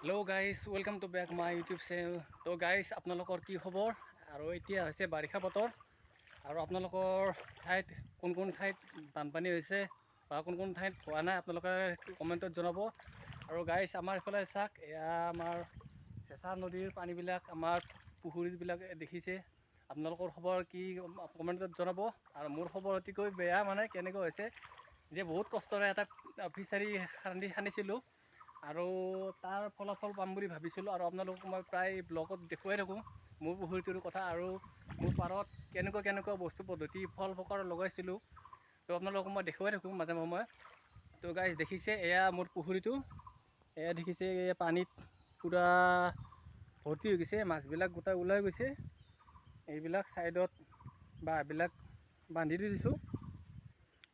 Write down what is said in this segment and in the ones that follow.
Hello' guys welcome to back my YouTube channel. তো guys আপোনালোকৰ কি খবৰ? আৰু এতিয়া হৈছে বাৰিষা বতৰ আৰু আপোনালোকৰ ঠাইত কোন কোন ঠাইত বানপানী হৈছে বা কোন কোন ঠাইত হোৱা নাই আপোনালোকে কমেণ্টত জনাব। আৰু গাইজ আমাৰ এইফালে চাওক, এয়া আমাৰ চেঁচা নদীৰ পানীবিলাক আমাৰ পুখুৰীবিলাক দেখিছে। আপোনালোকৰ খবৰ কি কমেণ্টত জনাব। আৰু মোৰ খবৰ অতিকৈ বেয়া, মানে কেনেকৈ হৈছে যে বহুত কষ্টৰে এটা ফিচাৰী খান্দিছিলোঁ আৰু তাৰ ফলাফল পাম বুলি ভাবিছিলোঁ। আৰু আপোনালোকক মই প্ৰায় ব্লগত দেখুৱাই থাকোঁ মোৰ পুখুৰীটোৰ কথা আৰু মোৰ পাৰত কেনেকুৱা বস্তু পদ্ধতি ফল প্ৰকাৰ লগাইছিলোঁ। তো আপোনালোকক মই দেখুৱাই থাকোঁ মাজে সময়ে। তো গাইজ দেখিছে এয়া মোৰ পুখুৰীটো, এয়া দেখিছে এয়া পানীত পূৰা ভৰ্তি হৈ গৈছে, মাছবিলাক গোটেই ওলাই গৈছে। এইবিলাক ছাইডত বাঁহবিলাক বান্ধি দি দিছোঁ।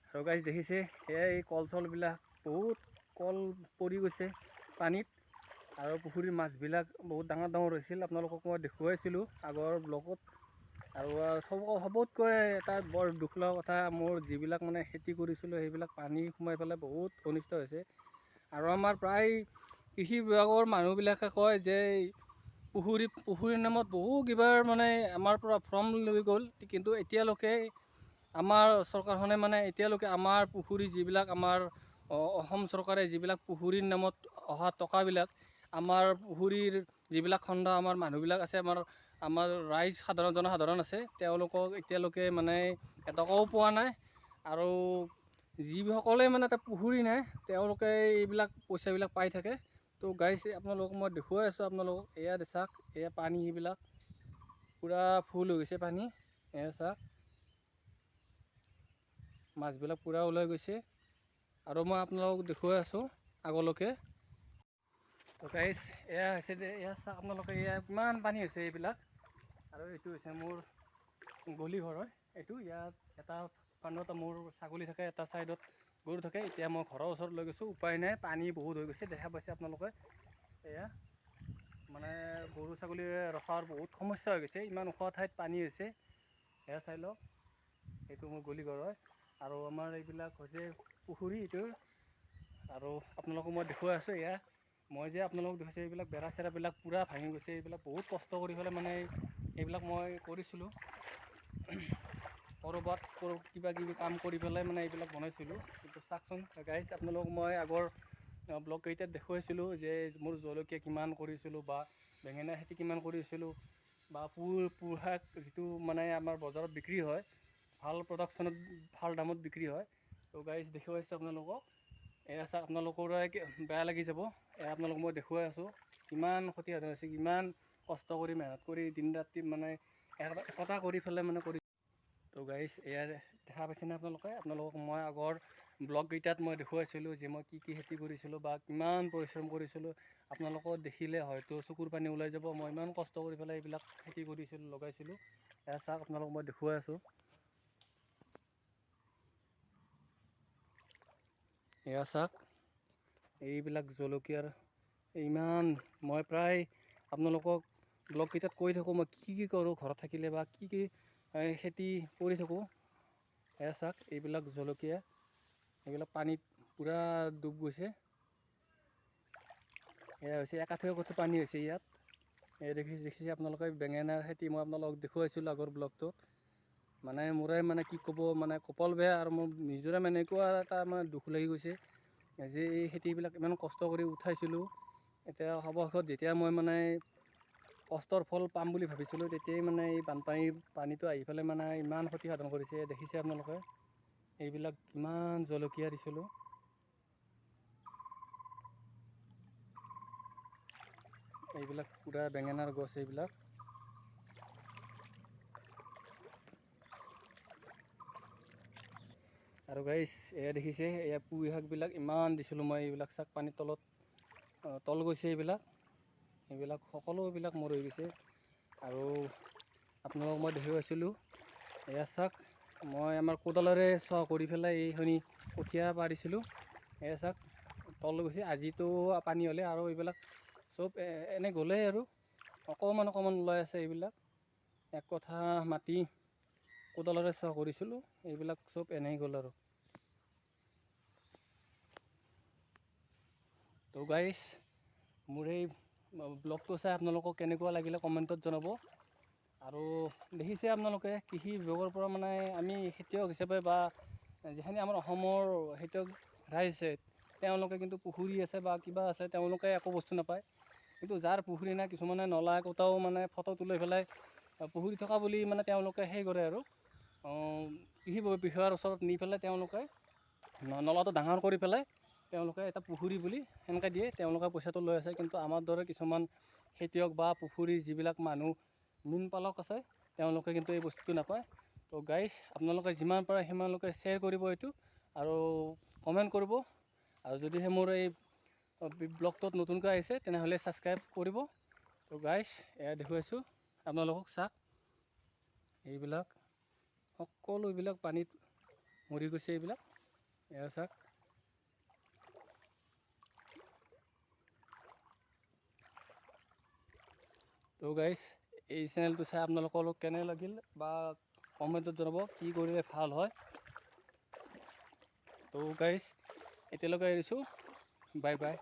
আৰু গাইজ দেখিছে এয়া এই কল চলবিলাক বহুত কল পৰি গৈছে পানীত। আৰু পুখুৰীৰ মাছবিলাক বহুত ডাঙৰ ডাঙৰ হৈছিল, আপোনালোকক মই দেখুৱাইছিলোঁ আগৰ ব্লগত। আৰু সবতকৈ এটা বৰ দুখ লগা কথা, মোৰ যিবিলাক মানে খেতি কৰিছিলোঁ সেইবিলাক পানী সোমাই পেলাই বহুত অনিষ্ট হৈছে। আৰু আমাৰ প্ৰায় কৃষি বিভাগৰ মানুহবিলাকে কয় যে পুখুৰীৰ নামত বহু কিবাৰ মানে আমাৰ পৰা ফৰ্ম লৈ গ'ল, কিন্তু এতিয়ালৈকে আমাৰ চৰকাৰখনে মানে এতিয়ালৈকে আমাৰ পুখুৰী যিবিলাক আমাৰ অসম চৰকাৰে যিবিলাক পুখুৰীৰ নামত অহা টকাবিলাক আমাৰ পুখুৰীৰ যিবিলাক খণ্ড আমাৰ মানুহবিলাক আছে, আমাৰ ৰাইজ জনসাধাৰণ আছে, তেওঁলোকক এতিয়ালৈকে মানে এটকাও পোৱা নাই। আৰু যিসকলে মানে এটা পুখুৰী নাই তেওঁলোকে এইবিলাক পইচাবিলাক পাই থাকে। তো গাইজ আপোনালোকক মই দেখুৱাই আছোঁ, আপোনালোকক এয়া চাওক, এয়া পানী সেইবিলাক পূৰা ফুল হৈ গৈছে পানী। এয়া চাওক মাছবিলাক পূৰা ওলাই গৈছে আৰু মই আপোনালোকক দেখুৱাই আছোঁ আগলৈকে। তো গাইজ এয়া হৈছে যে এয়া চাওক আপোনালোকে, এয়া কিমান পানী হৈছে এইবিলাক। আৰু এইটো হৈছে মোৰ গলি ঘৰ হয় এইটো। ইয়াত এটা ফাণ্ডত মোৰ ছাগলী থাকে, এটা ছাইডত গৰু থাকে। এতিয়া মই ঘৰৰ ওচৰত লৈ গৈছোঁ, উপায় নাই, পানী বহুত হৈ গৈছে। দেখা পাইছে আপোনালোকে এয়া মানে গৰু ছাগলী ৰখাৰ বহুত সমস্যা হৈ গৈছে, ইমান ওখ ঠাইত পানী হৈছে। এয়া চাই লওক, এইটো মোৰ গলি ঘৰ হয়। আৰু আমাৰ এইবিলাক হৈছে পুখুৰী এইটো। আৰু আপোনালোকক মই দেখুৱাই আছোঁ, এয়া মই যে আপোনালোকক দেখিছোঁ এইবিলাক বেৰা চেৰাবিলাক পূৰা ভাঙি গৈছে। এইবিলাক বহুত কষ্ট কৰি পেলাই মানে এইবিলাক মই কৰিছিলোঁ, ক'ৰবাত কিবা কিবি কাম কৰি পেলাই মানে এইবিলাক বনাইছিলোঁ। কিন্তু চাওকচোন গাইজ, আপোনালোকক মই আগৰ ব্লগকেইটাত দেখুৱাইছিলোঁ যে মোৰ জলকীয়া কিমান কৰিছিলোঁ বা বেঙেনা খেতি কিমান কৰিছিলোঁ বা পুই শাক যিটো মানে আমাৰ বজাৰত বিক্ৰী হয়, ভাল প্ৰডাকশ্যনত ভাল দামত বিক্ৰী হয়। তো গাইজ দেখুৱাইছোঁ আপোনালোকক, এয়া চাওক, আপোনালোকৰে বেয়া লাগি যাব। এয়া আপোনালোকক মই দেখুৱাই আছোঁ কিমান ক্ষতিসাধন হৈছে, কিমান কষ্ট কৰি মেহনত কৰি দিন ৰাতি মানে একতা কৰি পেলাই মানে কৰি। তো গাইজ এয়া দেখা পাইছেনে আপোনালোকক মই আগৰ ব্লগকেইটাত মই দেখুৱাইছিলোঁ যে মই কি কি খেতি কৰিছিলোঁ বা কিমান পৰিশ্ৰম কৰিছিলোঁ। আপোনালোকক দেখিলে হয়তো চকুৰ পানী ওলাই যাব, মই ইমান কষ্ট কৰি পেলাই এইবিলাক খেতি কৰিছিলোঁ, লগাইছিলোঁ। এয়া চাওক আপোনালোকক মই দেখুৱাই আছোঁ, এয়া চাওক এইবিলাক জলকীয়াৰ ইমান। মই প্ৰায় আপোনালোকক ব্লগকেইটাত কৈ থাকোঁ মই কি কৰোঁ ঘৰত থাকিলে বা কি খেতি কৰি থাকোঁ। এয়া চাওক এইবিলাক জলকীয়া, এইবিলাক পানীত পূৰা ডুব গৈছে। এয়া হৈছে একঠু পানী হৈছে ইয়াত। এই দেখিছে আপোনালোকে বেঙেনাৰ খেতি মই আপোনালোকক দেখুৱাইছিলোঁ আগৰ ব্লগটোত। মানে মোৰে মানে কি ক'ব, মানে কপাল বেয়া আৰু মোৰ নিজৰে মানে এনেকুৱা এটা মানে দুখ লাগি গৈছে যে এই খেতিবিলাক ইমান কষ্ট কৰি উঠাইছিলোঁ। এতিয়া অৱশেষত যেতিয়া মই মানে কষ্টৰ ফল পাম বুলি ভাবিছিলোঁ, তেতিয়াই মানে এই পানীটো আহি পেলাই মানে ইমান ক্ষতিসাধন কৰিছে। দেখিছে আপোনালোকে এইবিলাক কিমান জলকীয়া দিছিলোঁ। এইবিলাক পূৰা বেঙেনাৰ গছ এইবিলাক। আৰু গাইজ এয়া দেখিছে, এয়া পুই শাকবিলাক ইমান দিছিলোঁ মই, এইবিলাক চাক পানীৰ তল গৈছে এইবিলাক সকলোবিলাক মোৰ হৈ গৈছে। আৰু আপোনালোকক মই দেখুৱাইছিলোঁ, এয়া চাওক মই আমাৰ কোদালেৰে কৰি পেলাই এইখিনি কঠীয়া পাৰিছিলোঁ। এয়া চাওক তল গৈছে, আজিতো পানী হ'লে আৰু এইবিলাক চব এনে গ'লেই আৰু অকণমান ওলাই আছে। এইবিলাক এক কঠা মাটি কোদালেৰে কৰিছিলোঁ, এইবিলাক চব এনেই গ'ল আৰু। তো গাইজ মোৰ এই ব্লগটো চাই আপোনালোকক কেনেকুৱা লাগিলে কমেণ্টত জনাব। আৰু দেখিছে আপোনালোকে কৃষি বিভাগৰ পৰা মানে আমি খেতিয়ক হিচাপে বা যিখিনি আমাৰ অসমৰ খেতিয়ক ৰাইজ আছে তেওঁলোকে কিন্তু পুখুৰী আছে বা কিবা আছে তেওঁলোকে একো বস্তু নাপায়। কিন্তু যাৰ পুখুৰী নাই কিছুমানে নলা একোটাও মানে ফটো তুলি পেলাই পুখুৰী থকা বুলি মানে তেওঁলোকে সেই কৰে আৰু কৃষি বিষয়াৰ ওচৰত নি পেলাই তেওঁলোকে নলাটো ডাঙৰ কৰি পেলাই তেওঁলোকে এটা পুখুৰী বুলি সেনেকৈ দিয়ে, তেওঁলোকে পইচাটো লৈ আছে। কিন্তু আমাৰ দৰে কিছুমান খেতিয়ক বা পুখুৰী যিবিলাক মানুহ মীন পালক আছে তেওঁলোকে কিন্তু এই বস্তুটো নাপায়। তো গাইজ আপোনালোকে যিমান পাৰে সিমানলৈকে শ্বেয়াৰ কৰিব এইটো আৰু কমেণ্ট কৰিব। আৰু যদিহে মোৰ এই ব্লগটোত নতুনকৈ আহিছে তেনেহ'লে ছাবস্ক্ৰাইব কৰিব। তো গাইজ এয়া দেখুৱাইছোঁ আপোনালোকক, চাওক এইবিলাক সকলো এইবিলাক পানীত মৰি গৈছে, এইবিলাক এয়া চাওক। তো গাইজ এই চেনেলটো চাই আপোনালোকৰ কেনে লাগিল বা কমেণ্টত জনাব কি কৰিলে ভাল হয়। তো গাইজ এতিয়ালৈকে এৰিছোঁ, বাই বাই।